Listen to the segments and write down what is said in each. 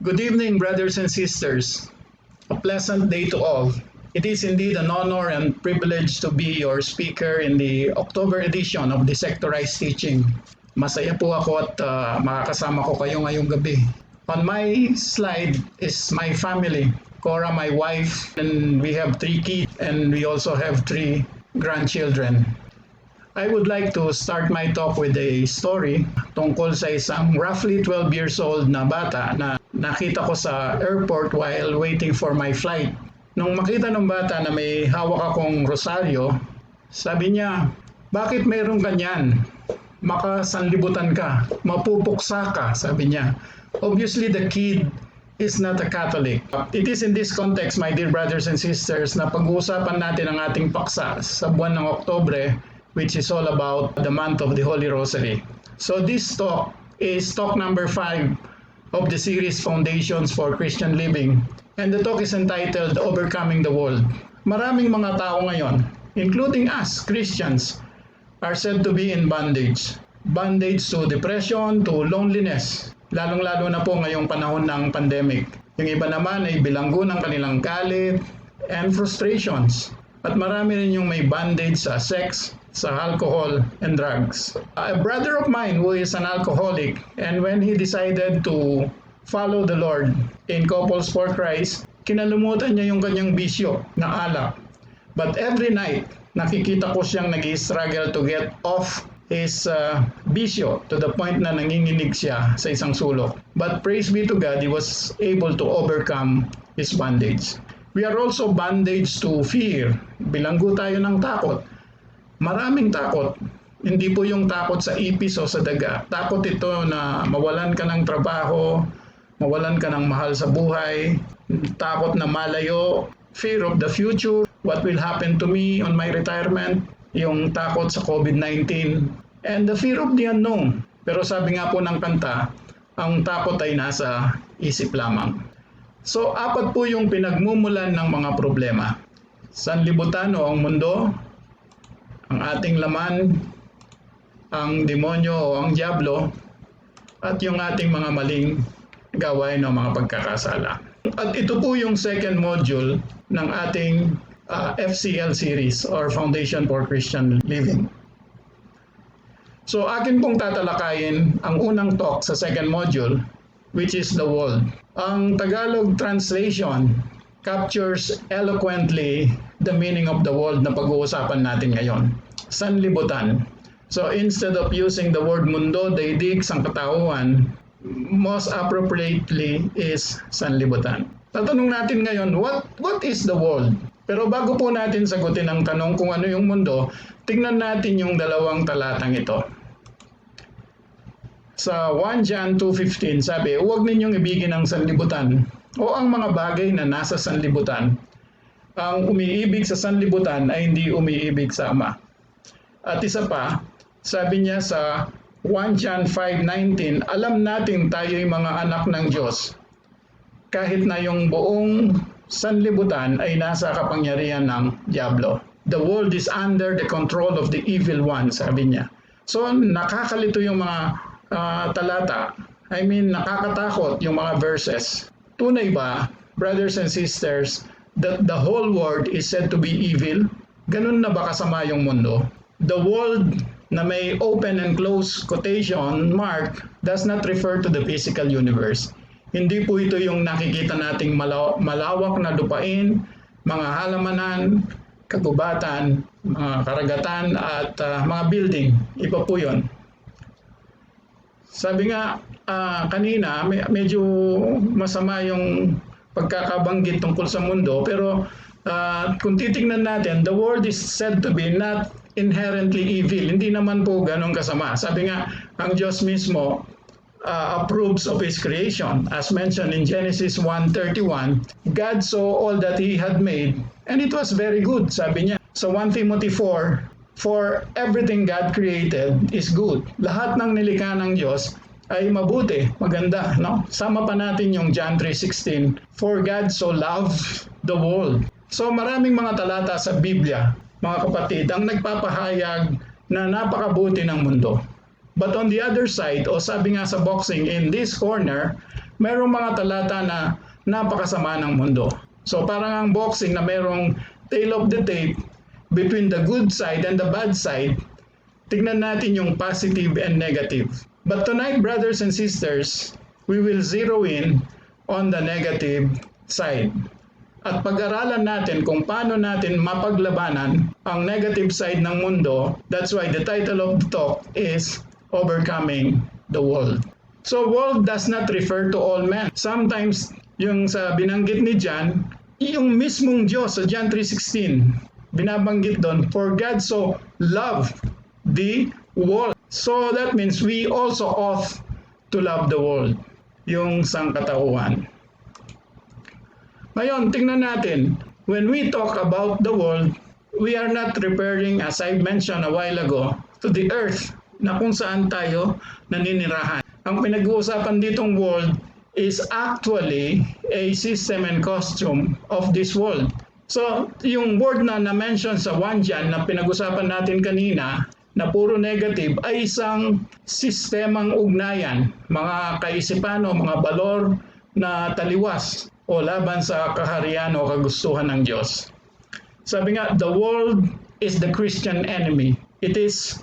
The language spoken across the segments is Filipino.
Good evening, brothers and sisters. A pleasant day to all. It is indeed an honor and privilege to be your speaker in the October edition of the Sectorized Teaching. Masaya po ako at makakasama ko kayo ngayong gabi. On my slide is my family. Cora, my wife, and we have 3 kids and we also have 3 grandchildren. I would like to start my talk with a story tungkol sa isang roughly 12 years old na bata na nakita ko sa airport while waiting for my flight. Nung makita ng bata na may hawak akong rosaryo, sabi niya, "Bakit mayroong ganyan? Makasanlibutan ka, mapupuksa ka," sabi niya. Obviously, the kid is not a Catholic. It is in this context, my dear brothers and sisters, na pag-uusapan natin ang ating paksa sa buwan ng Oktubre, which is all about the month of the Holy Rosary. So this talk is talk number 5 of the series Foundations for Christian Living. And the talk is entitled Overcoming the World. Maraming mga tao ngayon, including us, Christians, are said to be in bondage. Bondage to depression, to loneliness, lalong-lalo na po ngayong panahon ng pandemic. Yung iba naman ay bilanggo ng kanilang galit and frustrations. At marami rin yung may bondage sa sex, sa alcohol and drugs. A brother of mine who is an alcoholic, and when he decided to follow the Lord in Couples for Christ, kinalimutan niya yung kanyang bisyo na alak. But every night, nakikita ko siyang nag-struggle to get off his bisyo to the point na nanginginig siya sa isang sulok. But praise be to God, he was able to overcome his bondage. We are also bondage to fear. Bilanggo tayo ng takot. Maraming takot. Hindi po yung takot sa ipis o sa daga. Takot ito na mawalan ka ng trabaho, mawalan ka ng mahal sa buhay, takot na malayo, fear of the future, what will happen to me on my retirement, yung takot sa COVID-19, and the fear of the unknown. Pero sabi nga po ng kanta, ang takot ay nasa isip lamang. So, 4 po yung pinagmumulan ng mga problema. Sanlibutan o ang mundo, ang ating laman, ang demonyo o ang diablo, at yung ating mga maling gawain o mga pagkakasala. At ito po yung second module ng ating FCL series or Foundation for Christian Living. So akin pong tatalakayin ang unang talk sa second module, which is the world. Ang Tagalog translation captures eloquently the meaning of the world na pag-uusapan natin ngayon. Sanlibutan. So instead of using the word mundo, daigdig, sangkatauhan, most appropriately is sanlibutan. Tatanong natin ngayon, what is the world? Pero bago po natin sagutin ang tanong kung ano yung mundo, tingnan natin yung 2 talatang ito. Sa 1 John 2:15 sabi, "Huwag ninyong ibigin ang sanlibutan o ang mga bagay na nasa sanlibutan. Ang umiibig sa sanlibutan ay hindi umiibig sa Ama." At isa pa, sabi niya sa 1 John 5:19, "Alam natin tayo'y mga anak ng Diyos, kahit na yung buong sanlibutan ay nasa kapangyarihan ng diablo. The world is under the control of the evil one," sabi niya. So nakakalito yung mga talata. I mean, nakakatakot yung mga verses. Tunay ba, brothers and sisters, that the whole world is said to be evil? Ganun na ba kasama yung mundo? The world na may open and close quotation mark does not refer to the physical universe. Hindi po ito yung nakikita nating malawak na lupain, mga halamanan, kagubatan, mga karagatan at mga building. Iba po yun. Sabi nga kanina, medyo masama yung pagkakabanggit tungkol sa mundo, pero kung titignan natin, the world is said to be not inherently evil. Hindi naman po ganun kasama. Sabi nga, ang Diyos mismo approves of His creation. As mentioned in Genesis 1:31, God saw all that He had made, and it was very good, sabi niya. So 1 Timothy 4, "For everything God created is good." Lahat ng nilikha ng Diyos ay mabuti, maganda, no? Sama pa natin yung John 3:16, "For God so loved the world." So maraming mga talata sa Biblia, mga kapatid, ang nagpapahayag na napakabuti ng mundo. But on the other side, o sabi nga sa boxing, in this corner, Merong mga talata na napakasama ng mundo. So parang ang boxing na merong tail of the tape between the good side and the bad side, tignan natin yung positive and negative. But tonight, brothers and sisters, we will zero in on the negative side. At pag-aralan natin kung paano natin mapaglabanan ang negative side ng mundo. That's why the title of the talk is Overcoming the World. So world does not refer to all men. Sometimes yung sa binanggit ni John, yung mismong Diyos sa John 3:16, binabanggit doon, for God so loved the world. So that means we also ought to love the world, yung sangkatauhan. Ngayon, tingnan natin, when we talk about the world, we are not referring, as I mentioned a while ago, to the earth na kung saan tayo naninirahan. Ang pinag-uusapan ditong world is actually a system and costume of this world. So, yung word na na-mention sa 1 John na pinag-usapan natin kanina, na puro negative, ay isang sistemang ugnayan, mga kaisipan o mga balor na taliwas o laban sa kaharian o kagustuhan ng Diyos. Sabi nga, the world is the Christian enemy. It is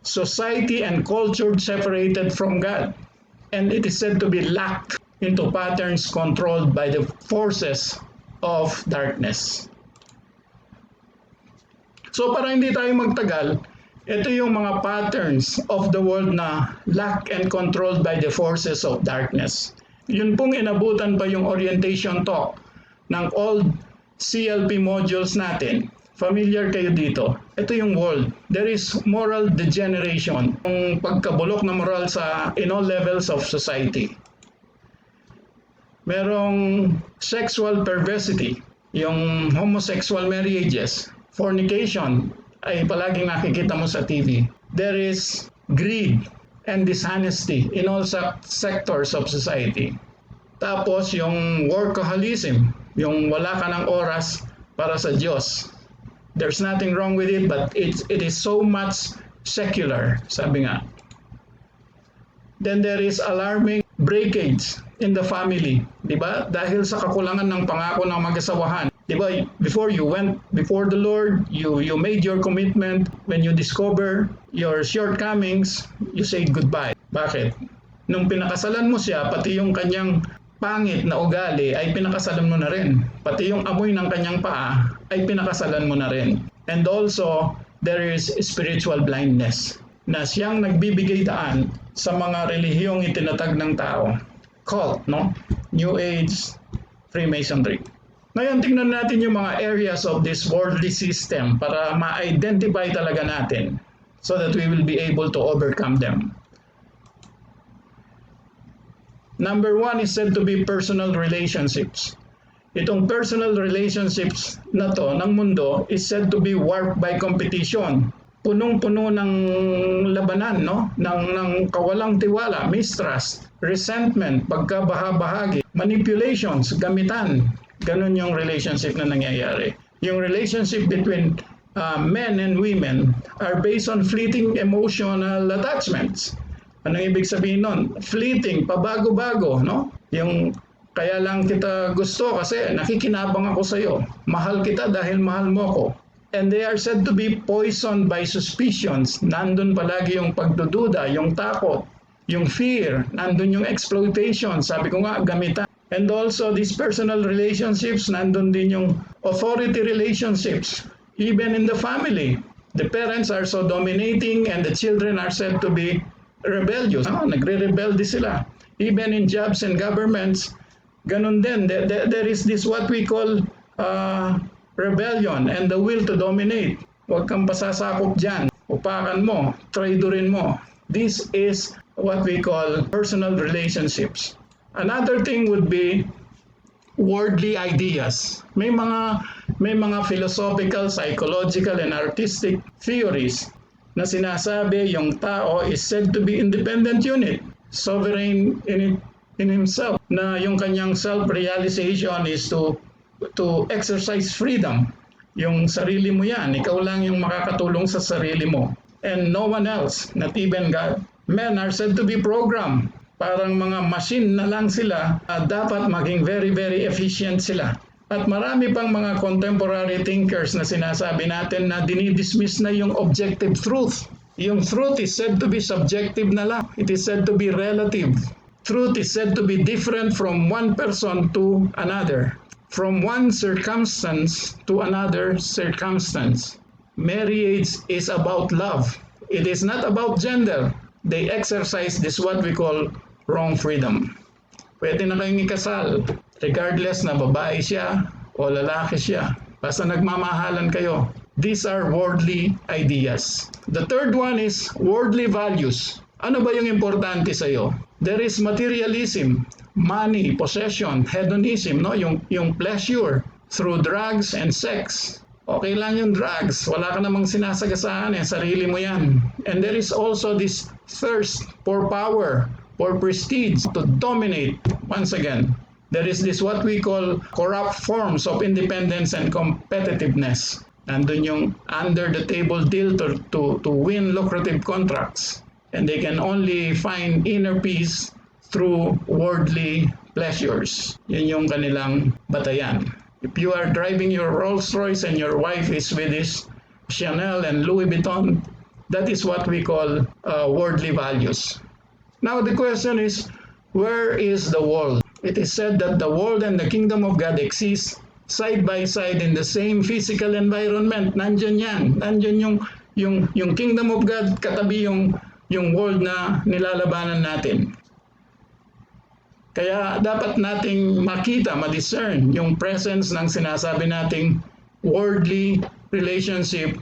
society and culture separated from God. And it is said to be locked into patterns controlled by the forces of darkness. So para hindi tayo magtagal, ito yung mga patterns of the world na locked and controlled by the forces of darkness. Yun pong inabutan pa yung orientation talk ng old CLP modules natin. Familiar kayo dito. Ito yung world. There is moral degeneration. Yung pagkabulok na moral in all levels of society. Merong sexual perversity. Yung homosexual marriages. Fornication ay palaging nakikita mo sa TV. There is greed and dishonesty in all sectors of society. Tapos yung workaholism, yung wala ka ng oras para sa Diyos. There's nothing wrong with it, but it is so much secular, sabi nga. Then there is alarming breakage in the family, di ba? Dahil sa kakulangan ng pangako ng mag-asawahan. Di ba? Before you went before the Lord, you made your commitment. When you discover your shortcomings, you say goodbye. Bakit? Nung pinakasalan mo siya, pati yung kanyang pangit na ugali ay pinakasalan mo na rin. Pati yung amoy ng kanyang paa ay pinakasalan mo na rin. And also, there is spiritual blindness na siyang nagbibigay daan sa mga relihiyong itinatag ng tao. Cult, no? New Age, Freemasonry. Ngayon, tingnan natin yung mga areas of this worldly system para ma-identify talaga natin so that we will be able to overcome them. Number 1 is said to be personal relationships. Itong personal relationships na to ng mundo is said to be warped by competition. Punong-puno ng labanan, no? Ng kawalang tiwala, mistrust, resentment, pagkabahabahagi, manipulations, gamitan. Ganun yung relationship na nangyayari. Yung relationship between men and women are based on fleeting emotional attachments. Anong ibig sabihin nun? Fleeting, pabago-bago, no? Yung kaya lang kita gusto kasi nakikinabang ako sa'yo. Mahal kita dahil mahal mo ako. And they are said to be poisoned by suspicions. Nandun palagi yung pagdududa, yung takot, yung fear, nandun yung exploitation. Sabi ko nga, gamitan. And also these personal relationships, nandun din yung authority relationships. Even in the family, the parents are so dominating and the children are said to be rebellious. Nagre-rebelde sila. Even in jobs and governments, ganun din. There is this what we call rebellion and the will to dominate. Huwag kang pasasakop dyan. Upakan mo, traidorin mo. This is what we call personal relationships. Another thing would be worldly ideas. May mga philosophical, psychological, and artistic theories na sinasabi yung tao is said to be independent unit, sovereign in himself, na yung kanyang self-realization is to exercise freedom. Yung sarili mo yan, ikaw lang yung makakatulong sa sarili mo. And no one else, not even God. Men are said to be programmed Parang mga machine na lang sila, dapat maging very, very efficient sila. At marami pang mga contemporary thinkers na sinasabi natin na dinidismiss na yung objective truth. Yung truth is said to be subjective na lang. It is said to be relative. Truth is said to be different from one person to another, from one circumstance to another circumstance. Marriage is about love. It is not about gender. They exercise this what we call wrong freedom. Pwede na kayong ikasal, regardless na babae siya o lalaki siya. Basta nagmamahalan kayo. These are worldly ideas. The third one is worldly values. Ano ba yung importante sa iyo? There is materialism, money, possession, hedonism, no? Yung pleasure through drugs and sex. Okay lang yung drugs, wala ka namang sinasagasaan, sarili mo yan. And there is also this thirst for power, for prestige, to dominate. Once again, there is this what we call corrupt forms of independence and competitiveness. Nandun yung under the table deal to win lucrative contracts. And they can only find inner peace through worldly pleasures. Yun yung kanilang batayan. If you are driving your Rolls Royce and your wife is with this Chanel and Louis Vuitton, that is what we call worldly values. Now the question is, where is the world? It is said that the world and the kingdom of God exist side by side in the same physical environment. Nandyan yan. Nandyan yung kingdom of God katabi yung world na nilalabanan natin. Kaya dapat nating makita, ma-discern yung presence ng sinasabi nating worldly relationship,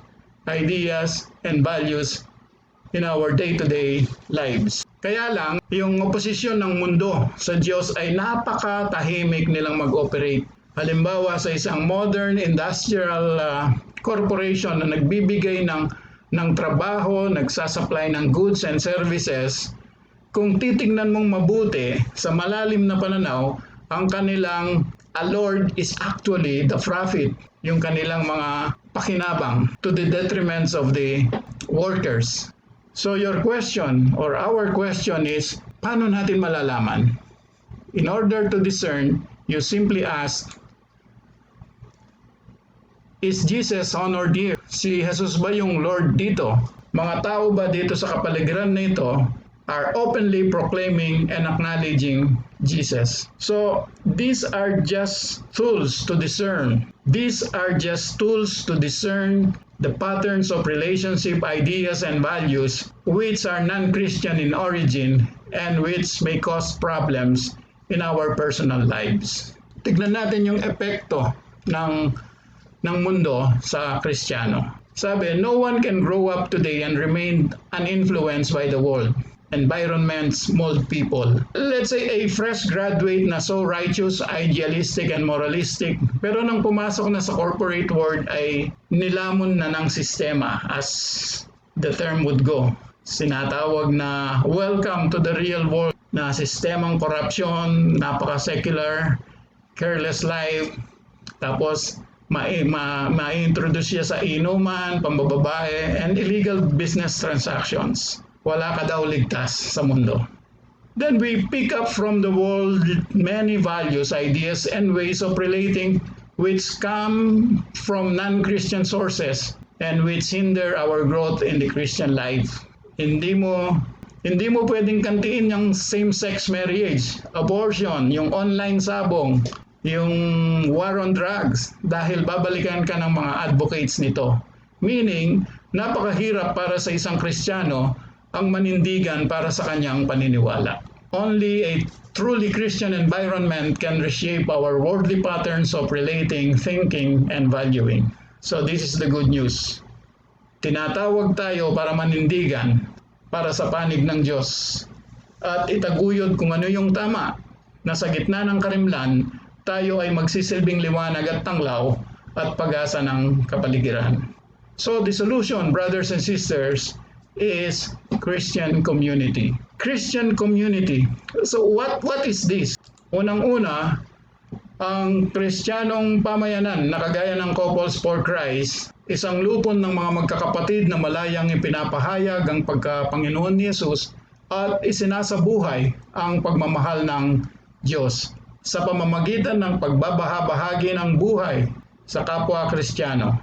ideas, and values in our day-to-day lives. Kaya lang, yung oposisyon ng mundo sa Diyos ay napakatahimik nilang mag-operate. Halimbawa sa isang modern industrial corporation na nagbibigay ng trabaho, nagsasupply ng goods and services, kung titingnan mong mabuti sa malalim na pananaw, ang kanilang allure is actually the profit, yung kanilang mga pakinabang to the detriments of the workers. So your question or our question is, paano natin malalaman? In order to discern, you simply ask, is Jesus honored here? Si Jesus ba yung Lord dito? Mga tao ba dito sa kapaligiran na ito are openly proclaiming and acknowledging Jesus? So these are just tools to discern. These are just tools to discern the patterns of relationship, ideas, and values which are non-Christian in origin and which may cause problems in our personal lives. Tignan natin yung epekto ng mundo sa Kristiyano. Sabi, no one can grow up today and remain uninfluenced by the world. Environments mold people. Let's say a fresh graduate na so righteous, idealistic, and moralistic, pero nang pumasok na sa corporate world ay nilamon na ng sistema, as the term would go. Sinatawag na welcome to the real world, na sistemang korupsyon, napaka-secular, careless life, tapos ma-introduce siya sa inuman, pambababae, and illegal business transactions. Wala ka daw ligtas sa mundo. Then we pick up from the world many values, ideas, and ways of relating which come from non-Christian sources and which hinder our growth in the Christian life. Hindi mo pwedeng kantiin yung same-sex marriage, abortion, yung online sabong, yung war on drugs, dahil babalikan ka ng mga advocates nito. Meaning, napakahirap para sa isang Kristiyano ang manindigan para sa kanyang paniniwala. Only a truly Christian environment can reshape our worldly patterns of relating, thinking, and valuing. So this is the good news. Tinatawag tayo para manindigan para sa panig ng Diyos at itaguyod kung ano yung tama, na sa gitna ng karimlan, tayo ay magsisilbing liwanag at tanglaw at pag-asa ng kapaligiran. So the solution, brothers and sisters, is Christian community. Christian community. So what is this? Unang-una, ang Kristiyanong pamayanan na kagaya ng Couples for Christ, isang lupon ng mga magkakapatid na malayang ipinapahayag ang pagka-Panginoon ni Jesus at isinasabuhay ang pagmamahal ng Diyos sa pamamagitan ng pagbabahabahagi ng buhay sa kapwa Kristiyano.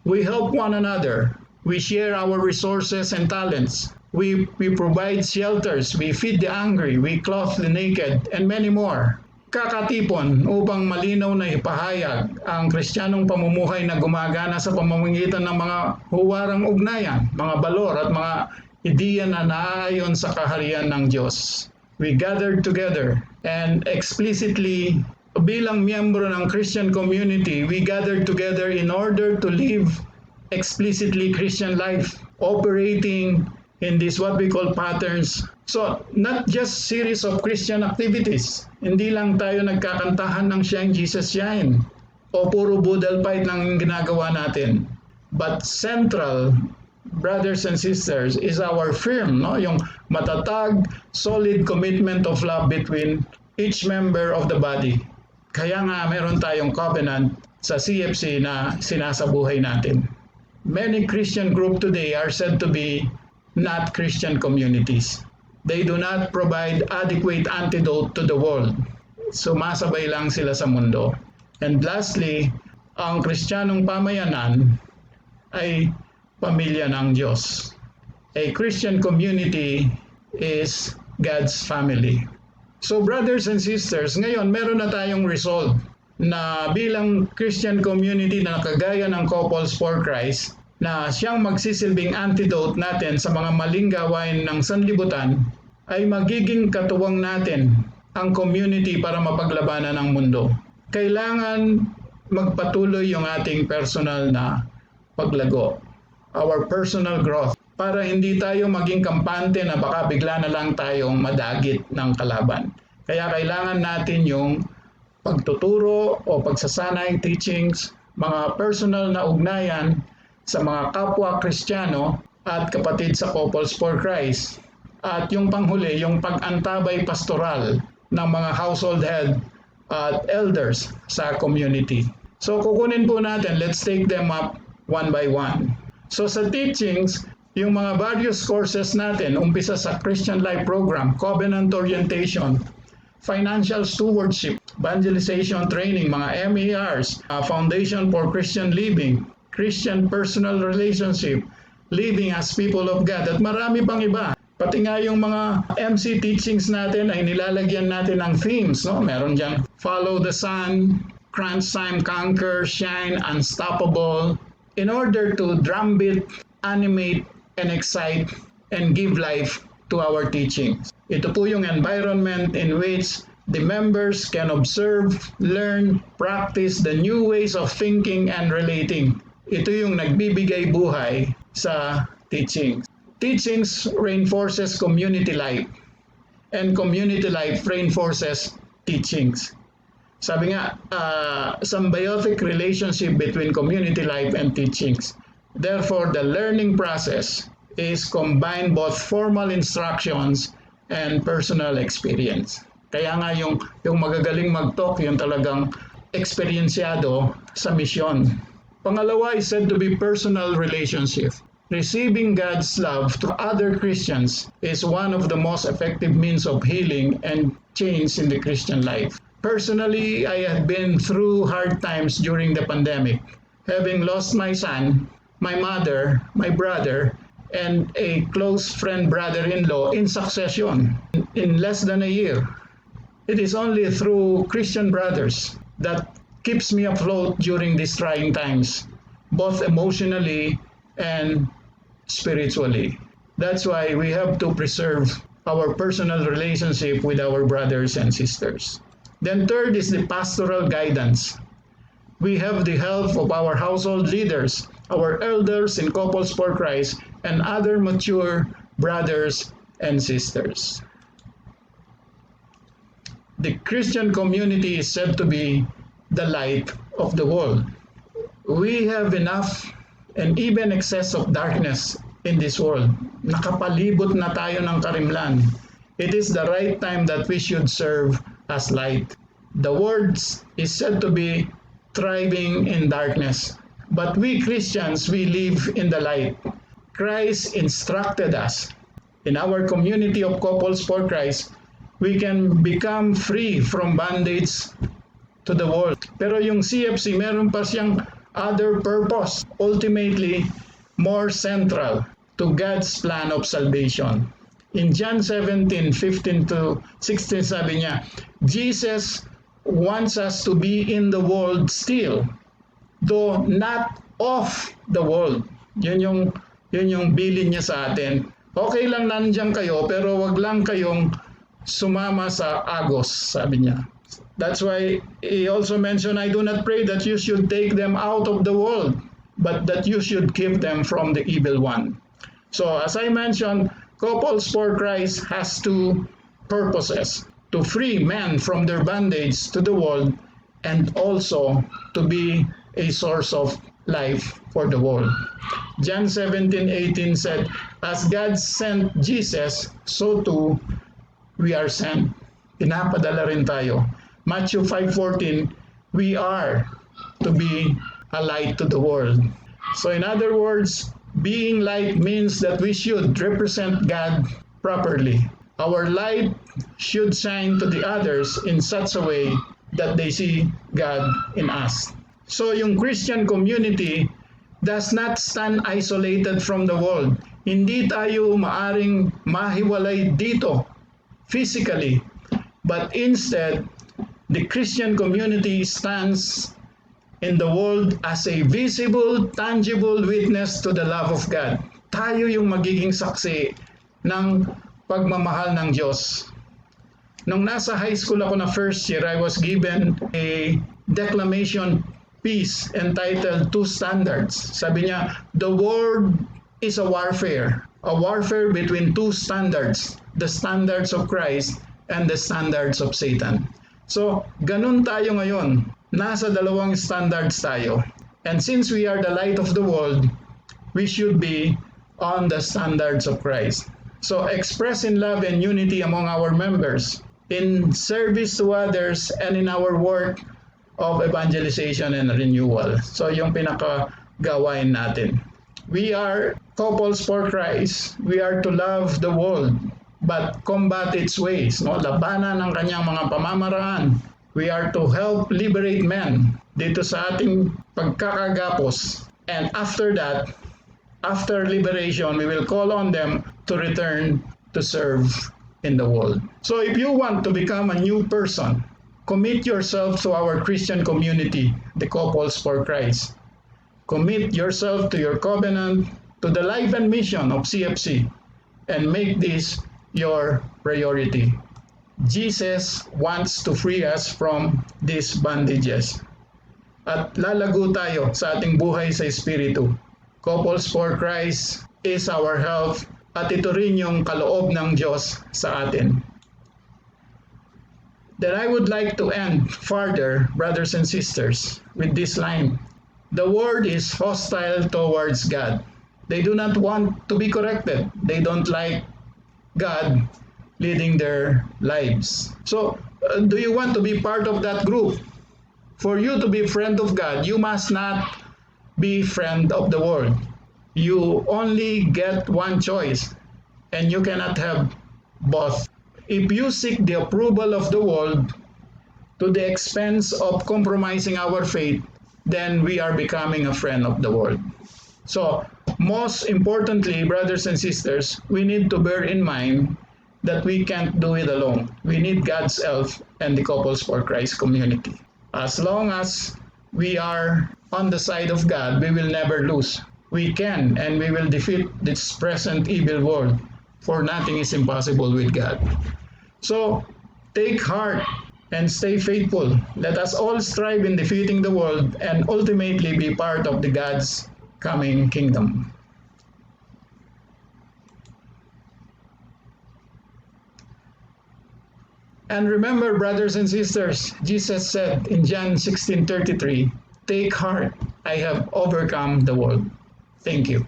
We help one another. We share our resources and talents. We provide shelters. We feed the hungry. We clothe the naked, and many more. Kakatipon upang malinaw na ipahayag ang Kristiyanong pamumuhay na gumagana sa pamamagitan ng mga huwarang ugnayan, mga balor at mga ideya na naaayon sa kaharian ng Diyos. We gathered together and explicitly bilang miyembro ng Christian community, we gathered together in order to live explicitly Christian life, operating in this what we call patterns. So, not just series of Christian activities. Hindi lang tayo nagkakantahan ng Siyang Jesus Shine o puro budal fight lang ginagawa natin. But central, brothers and sisters, is our firm, no? Yung matatag, solid commitment of love between each member of the body. Kaya nga meron tayong covenant sa CFC na sinasabuhay natin. Many Christian groups today are said to be not Christian communities. They do not provide adequate antidote to the world. Sumasabay lang sila sa mundo. And lastly, ang Kristiyanong pamayanan ay pamilya ng Diyos. A Christian community is God's family. So brothers and sisters, ngayon meron na tayong result na bilang Christian community na kagaya ng Couples for Christ, na siyang magsisilbing antidote natin sa mga maling gawain ng sanlibutan, ay magiging katuwang natin ang community para mapaglabanan ng mundo. Kailangan magpatuloy yung ating personal na paglago, our personal growth, para hindi tayo maging kampante na baka bigla na lang tayong madagit ng kalaban. Kaya kailangan natin yung pagtuturo o pagsasanay, teachings, mga personal na ugnayan sa mga kapwa Kristiyano at kapatid sa Couples for Christ. At yung panghuli, yung pag-antabay pastoral ng mga household head at elders sa community. So kukunin po natin, let's take them up one by one. So sa teachings, yung mga various courses natin, umpisa sa Christian Life Program, Covenant Orientation, Financial Stewardship, Evangelization Training, mga MERs, Foundation for Christian Living, Christian Personal Relationship, Living as People of God, at marami pang iba. Pati nga yung mga MC teachings natin ay nilalagyan natin ng themes, no? Meron dyan, Follow the Sun, Crunch Time, Conquer, Shine, Unstoppable, in order to drumbeat, animate, and excite, and give life to our teachings. Ito po yung environment in which the members can observe, learn, practice the new ways of thinking and relating. Ito yung nagbibigay buhay sa teachings. Teachings reinforces community life, and community life reinforces teachings. Sabi nga, symbiotic relationship between community life and teachings. Therefore, the learning process is combine both formal instructions and personal experience. Kaya nga yung magagaling mag-talk, yung talagang eksperyensyado sa misyon. Pangalawa is said to be personal relationship. Receiving God's love to other Christians is one of the most effective means of healing and change in the Christian life. Personally, I have been through hard times during the pandemic, having lost my son, my mother, my brother, and a close friend brother-in-law in succession in less than a year. It is only through Christian brothers that keeps me afloat during these trying times, both emotionally and spiritually. That's why we have to preserve our personal relationship with our brothers and sisters. Then third is the pastoral guidance. We have the help of our household leaders, our elders in Couples for Christ, and other mature brothers and sisters. The Christian community is said to be the light of the world. We have enough and even excess of darkness in this world. Nakapalibot na tayo ng karimlan. It is the right time that we should serve as light. The world is said to be thriving in darkness, but we Christians, we live in the light. Christ instructed us In our community of couples for Christ, we can become free from bondage to the world. Pero yung CFC, meron pa siyang other purpose, ultimately more central to God's plan of salvation. In John 17:15 to 16, sabi niya, Jesus wants us to be in the world still, though not of the world. Yun yung bilin niya sa atin. Okay lang nandiyan kayo, pero wag lang kayong sumama sa agos, sabi niya. That's why he also mentioned, I do not pray that you should take them out of the world, but that you should keep them from the evil one. So as I mentioned, Couples for Christ has two purposes: to free men from their bondage to the world, and also to be a source of life for the world. John 17:18 said, as God sent Jesus, so too we are sent. Pinapadala rin tayo. Matthew 5:14, we are to be a light to the world. So in other words, being light means that we should represent God properly. Our light should shine to the others in such a way that they see God in us. So yung Christian community does not stand isolated from the world. Hindi tayo maaring mahiwalay dito physically, but instead, the Christian community stands in the world as a visible, tangible witness to the love of God. Tayo yung magiging saksi ng pagmamahal ng Diyos. Nung nasa high school ako na first year, I was given a declamation piece entitled Two Standards. Sabi niya, the world is a warfare between two standards, the standards of Christ and the standards of Satan. So, ganun tayo ngayon. Nasa dalawang standards tayo. And since we are the light of the world, we should be on the standards of Christ. So, express in love and unity among our members, in service to others, and in our work of evangelization and renewal. So, yung pinakagawain natin. We are couples for Christ. We are to love the world, but combat its ways. No? Labanan ang kanyang mga pamamaraan. We are to help liberate men dito sa ating pagkakagapos. And after that, after liberation, we will call on them to return to serve in the world. So if you want to become a new person, commit yourself to our Christian community, the Couples for Christ. Commit yourself to your covenant, to the life and mission of CFC, and make this your priority. Jesus wants to free us from these bondages. At lalago tayo sa ating buhay sa Espiritu. Couples for Christ is our help, at ito rin yung kaloob ng Diyos sa atin. Then I would like to end further, brothers and sisters, with this line. The world is hostile towards God. They do not want to be corrected. They don't like God leading their lives. So, do you want to be part of that group? For you to be friend of God, you must not be friend of the world. You only get one choice, and you cannot have both. If you seek the approval of the world to the expense of compromising our faith, then we are becoming a friend of the world. So, most importantly, brothers and sisters, we need to bear in mind that we can't do it alone. We need God's help and the Couples for Christ community. As long as we are on the side of God, we will never lose. We can and we will defeat this present evil world, for nothing is impossible with God. So, take heart and stay faithful. Let us all strive in defeating the world and ultimately be part of the God's coming kingdom. And remember, brothers and sisters, Jesus said in John 16:33, take heart, I have overcome the world. Thank you.